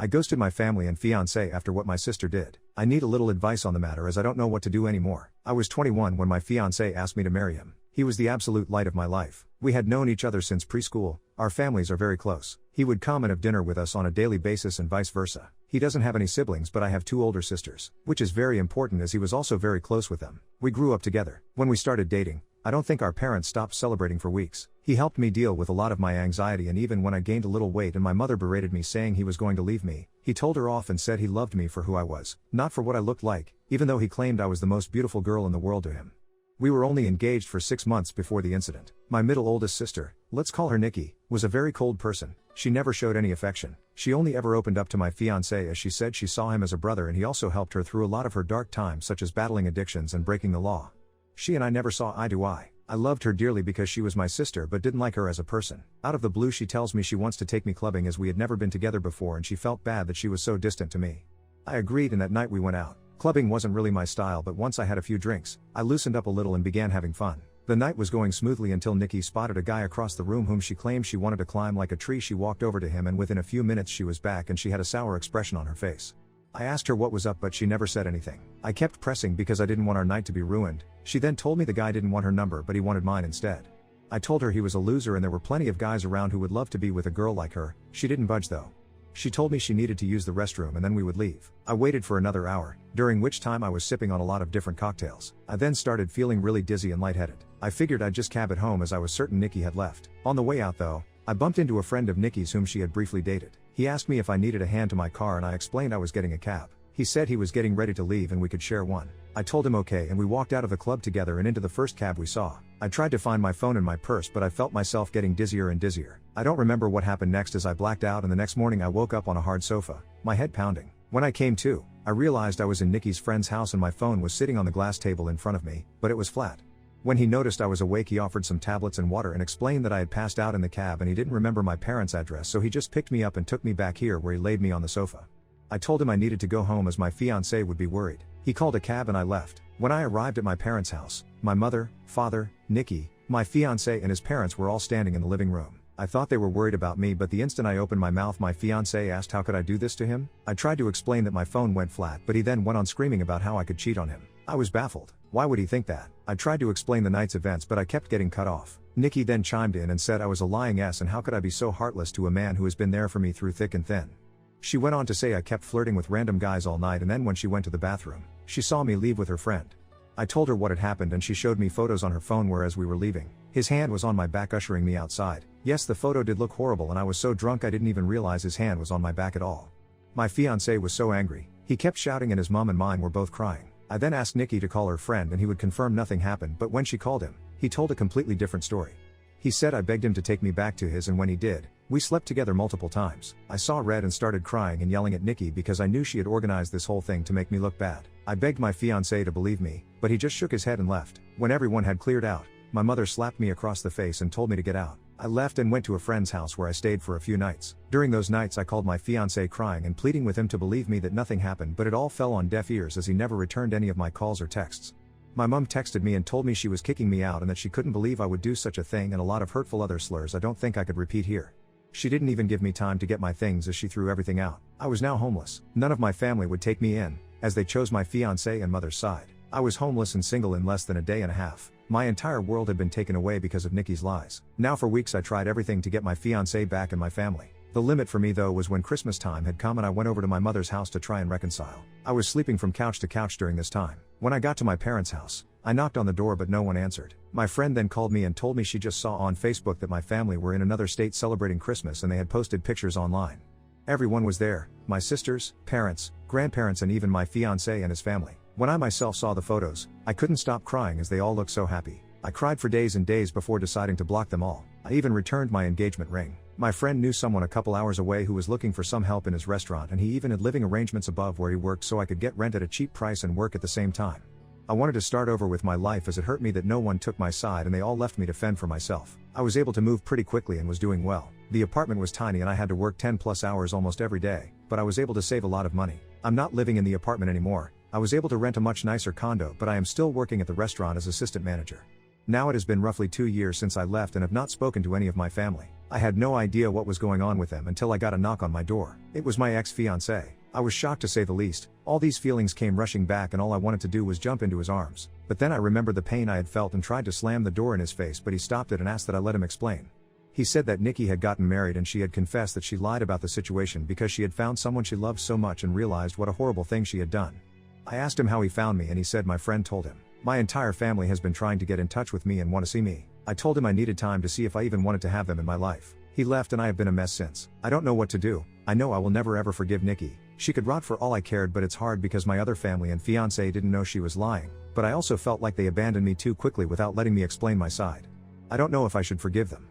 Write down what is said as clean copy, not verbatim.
I ghosted my family and fiance after what my sister did. I need a little advice on the matter as I don't know what to do anymore. I was 21 when my fiance asked me to marry him. He was the absolute light of my life. We had known each other since preschool. Our families are very close. He would come and have dinner with us on a daily basis and vice versa. He doesn't have any siblings, but I have 2 older sisters, which is very important as he was also very close with them. We grew up together. When we started dating, I don't think our parents stopped celebrating for weeks. He helped me deal with a lot of my anxiety, and even when I gained a little weight and my mother berated me saying he was going to leave me, he told her off and said he loved me for who I was, not for what I looked like, even though he claimed I was the most beautiful girl in the world to him. We were only engaged for 6 months before the incident. My middle oldest sister, let's call her Nikki, was a very cold person. She never showed any affection. She only ever opened up to my fiancé as she said she saw him as a brother, and he also helped her through a lot of her dark times such as battling addictions and breaking the law. She and I never saw eye to eye. I loved her dearly because she was my sister but didn't like her as a person. Out of the blue she tells me she wants to take me clubbing as we had never been together before and she felt bad that she was so distant to me. I agreed and that night we went out. Clubbing wasn't really my style, but once I had a few drinks, I loosened up a little and began having fun. The night was going smoothly until Nikki spotted a guy across the room whom she claimed she wanted to climb like a tree. She walked over to him and within a few minutes she was back and she had a sour expression on her face. I asked her what was up but she never said anything. I kept pressing because I didn't want our night to be ruined. She then told me the guy didn't want her number but he wanted mine instead. I told her he was a loser and there were plenty of guys around who would love to be with a girl like her. She didn't budge though. She told me she needed to use the restroom and then we would leave. I waited for another hour, during which time I was sipping on a lot of different cocktails. I then started feeling really dizzy and lightheaded. I figured I'd just cab it home as I was certain Nikki had left. On the way out though, I bumped into a friend of Nikki's whom she had briefly dated. He asked me if I needed a hand to my car and I explained I was getting a cab. He said he was getting ready to leave and we could share one. I told him okay and we walked out of the club together and into the first cab we saw. I tried to find my phone in my purse but I felt myself getting dizzier and dizzier. I don't remember what happened next as I blacked out and the next morning I woke up on a hard sofa, my head pounding. When I came to, I realized I was in Nikki's friend's house and my phone was sitting on the glass table in front of me, but it was flat. When he noticed I was awake he offered some tablets and water and explained that I had passed out in the cab and he didn't remember my parents' address so he just picked me up and took me back here where he laid me on the sofa. I told him I needed to go home as my fiancé would be worried. He called a cab and I left. When I arrived at my parents' house, my mother, father, Nikki, my fiancé and his parents were all standing in the living room. I thought they were worried about me but the instant I opened my mouth my fiancé asked how could I do this to him? I tried to explain that my phone went flat but he then went on screaming about how I could cheat on him. I was baffled. Why would he think that? I tried to explain the night's events but I kept getting cut off. Nikki then chimed in and said I was a lying ass and how could I be so heartless to a man who has been there for me through thick and thin. She went on to say I kept flirting with random guys all night and then when she went to the bathroom, she saw me leave with her friend. I told her what had happened and she showed me photos on her phone where as we were leaving, his hand was on my back ushering me outside. Yes, the photo did look horrible and I was so drunk I didn't even realize his hand was on my back at all. My fiancé was so angry, he kept shouting and his mom and mine were both crying. I then asked Nikki to call her friend and he would confirm nothing happened but when she called him, he told a completely different story. He said I begged him to take me back to his and when he did, we slept together multiple times. I saw red and started crying and yelling at Nikki because I knew she had organized this whole thing to make me look bad. I begged my fiancé to believe me, but he just shook his head and left. When everyone had cleared out, my mother slapped me across the face and told me to get out. I left and went to a friend's house where I stayed for a few nights. During those nights I called my fiancé crying and pleading with him to believe me that nothing happened but it all fell on deaf ears as he never returned any of my calls or texts. My mom texted me and told me she was kicking me out and that she couldn't believe I would do such a thing and a lot of hurtful other slurs I don't think I could repeat here. She didn't even give me time to get my things as she threw everything out. I was now homeless. None of my family would take me in, as they chose my fiancé and mother's side. I was homeless and single in less than a day and a half. My entire world had been taken away because of Nikki's lies. Now for weeks I tried everything to get my fiancé back and my family. The limit for me though was when Christmas time had come and I went over to my mother's house to try and reconcile. I was sleeping from couch to couch during this time. When I got to my parents' house, I knocked on the door but no one answered. My friend then called me and told me she just saw on Facebook that my family were in another state celebrating Christmas and they had posted pictures online. Everyone was there, my sisters, parents, grandparents and even my fiancé and his family. When I myself saw the photos, I couldn't stop crying as they all looked so happy. I cried for days and days before deciding to block them all. I even returned my engagement ring. My friend knew someone a couple hours away who was looking for some help in his restaurant and he even had living arrangements above where he worked so I could get rent at a cheap price and work at the same time. I wanted to start over with my life as it hurt me that no one took my side and they all left me to fend for myself. I was able to move pretty quickly and was doing well. The apartment was tiny and I had to work 10+ hours almost every day, but I was able to save a lot of money. I'm not living in the apartment anymore. I was able to rent a much nicer condo but I am still working at the restaurant as assistant manager. Now it has been roughly 2 years since I left and have not spoken to any of my family. I had no idea what was going on with them until I got a knock on my door. It was my ex-fiancé. I was shocked to say the least. All these feelings came rushing back and all I wanted to do was jump into his arms. But then I remembered the pain I had felt and tried to slam the door in his face, but he stopped it and asked that I let him explain. He said that Nikki had gotten married and she had confessed that she lied about the situation because she had found someone she loved so much and realized what a horrible thing she had done. I asked him how he found me and he said my friend told him. My entire family has been trying to get in touch with me and want to see me. I told him I needed time to see if I even wanted to have them in my life. He left and I have been a mess since. I don't know what to do. I know I will never ever forgive Nikki. She could rot for all I cared, but it's hard because my other family and fiancé didn't know she was lying, but I also felt like they abandoned me too quickly without letting me explain my side. I don't know if I should forgive them.